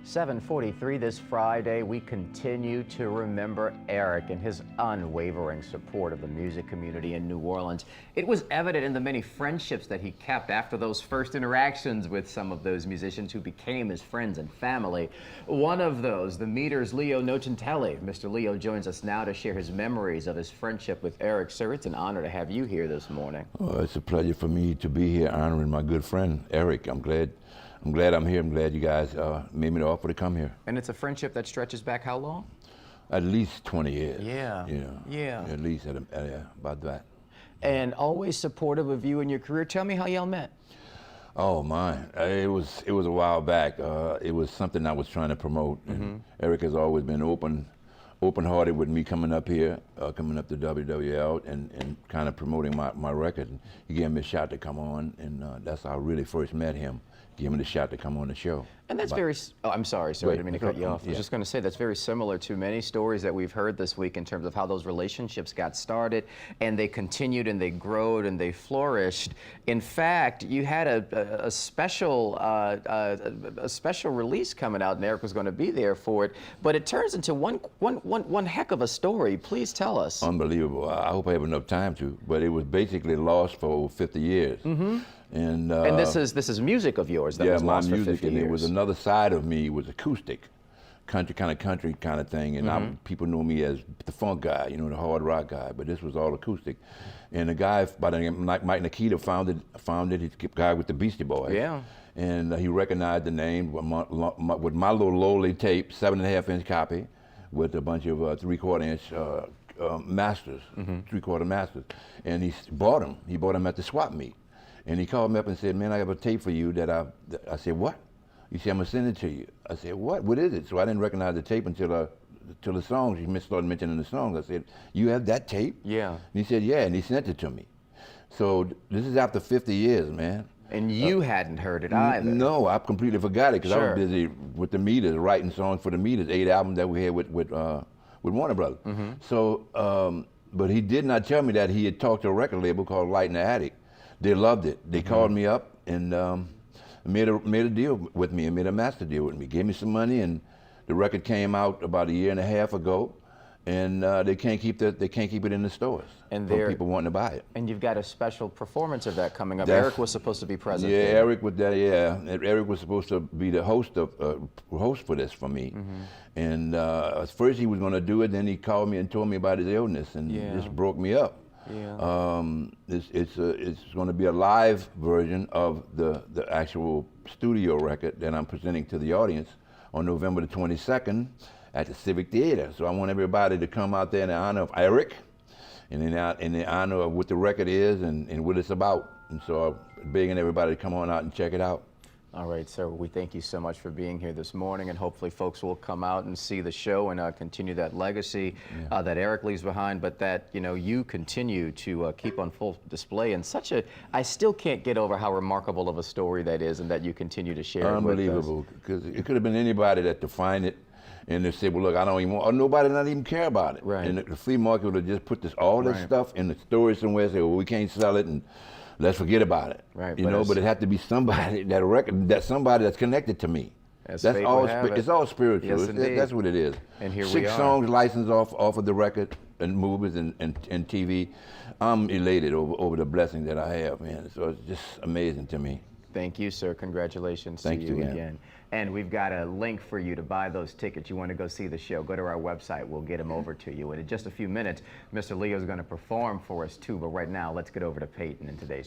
7:43 this Friday, we continue to remember Eric and his unwavering support of the music community in New Orleans. It was evident in the many friendships that he kept after those first interactions with some of those musicians who became his friends and family. One of those, the Meter's Leo Nocentelli. Mr. Leo joins us now to share his memories of his friendship with Eric. Sir, it's an honor to have you here this morning. Oh, it's a pleasure for me to be here honoring my good friend, Eric. I'm glad I'm here. I'm glad you guys made me the offer to come here. And it's a friendship that stretches back how long? At least 20 years. Yeah. Yeah. At least about that. And always supportive of you and your career. Tell me how y'all met. Oh man, it was a while back. It was something I was trying to promote. And Eric has always been open-hearted with me coming up here, coming up to WWL and kind of promoting my record. And he gave me a shot to come on, and that's how I really first met him. Give me the shot to come on the show. And that's I'm sorry, sir, I didn't mean to cut you off. I was just going to say that's very similar to many stories that we've heard this week in terms of how those relationships got started and they continued and they growed and they flourished. In fact, you had a special release coming out and Eric was going to be there for it, but it turns into one heck of a story. Please tell us. Unbelievable. I hope I have enough time to, but it was basically lost for over 50 years. And this is music of yours that was lost for 50 years. And it was another side of me was acoustic, country kind of thing. And people knew me as the funk guy, you know, the hard rock guy. But this was all acoustic. And a guy by the name of Mike Nikita found it. He's the guy with the Beastie Boys. Yeah. And he recognized the name with my little lowly tape, 7.5-inch copy, with a bunch of 3/4-inch masters, 3/4 masters. And he bought them. He bought them at the swap meet. And he called me up and said, "Man, I have a tape for you that I said, "What?" He said, "I'm gonna send it to you." I said, "What? What is it?" So I didn't recognize the tape until the songs. He started mentioning the songs. I said, "You have that tape?" Yeah. And he said, "Yeah," and he sent it to me. So this is after 50 years, man. And you hadn't heard it either. No, I completely forgot it because I was busy with the Meters, writing songs for the Meters, 8 albums that we had with Warner Brothers. So, but he did not tell me that he had talked to a record label called Light in the Attic. They loved it. They called me up and made a deal with me and made a master deal with me. Gave me some money, and the record came out about 1.5 years ago, and they can't keep it in the stores. And people wanting to buy it. And you've got a special performance of that coming up. Eric was supposed to be present. Yeah, Eric was there. Yeah, Eric was supposed to be the host for this for me. And at first he was going to do it. Then he called me and told me about his illness, and just broke me up. Yeah. It's going to be a live version of the actual studio record that I'm presenting to the audience on November the 22nd at the Civic Theatre. So I want everybody to come out there in the honor of Eric and in the honor of what the record is and what it's about. And so I'm begging everybody to come on out and check it out. All right, sir. We thank you so much for being here this morning, and hopefully folks will come out and see the show and continue that legacy that Eric leaves behind, but that, you know, you continue to keep on full display in such a, I still can't get over how remarkable of a story that is and that you continue to share it with us. Unbelievable, because it could have been anybody that defined it and they say, well, look, I don't even want, or nobody not even care about it. Right. And the flea market would have just put all this stuff in the storage somewhere and say, well, we can't sell it, and let's forget about it. Right, you know, but it had to be somebody somebody that's connected to me. That's all. It's all spiritual. Yes, that's what it is. And here we are. 6 songs licensed off of the record and movies and TV. I'm elated over the blessing that I have, man. So it's just amazing to me. Thank you, sir. Congratulations to you again. And we've got a link for you to buy those tickets. You want to go see the show, go to our website. We'll get them over to you. And in just a few minutes, Mr. Leo is going to perform for us, too. But right now, let's get over to Peyton in today's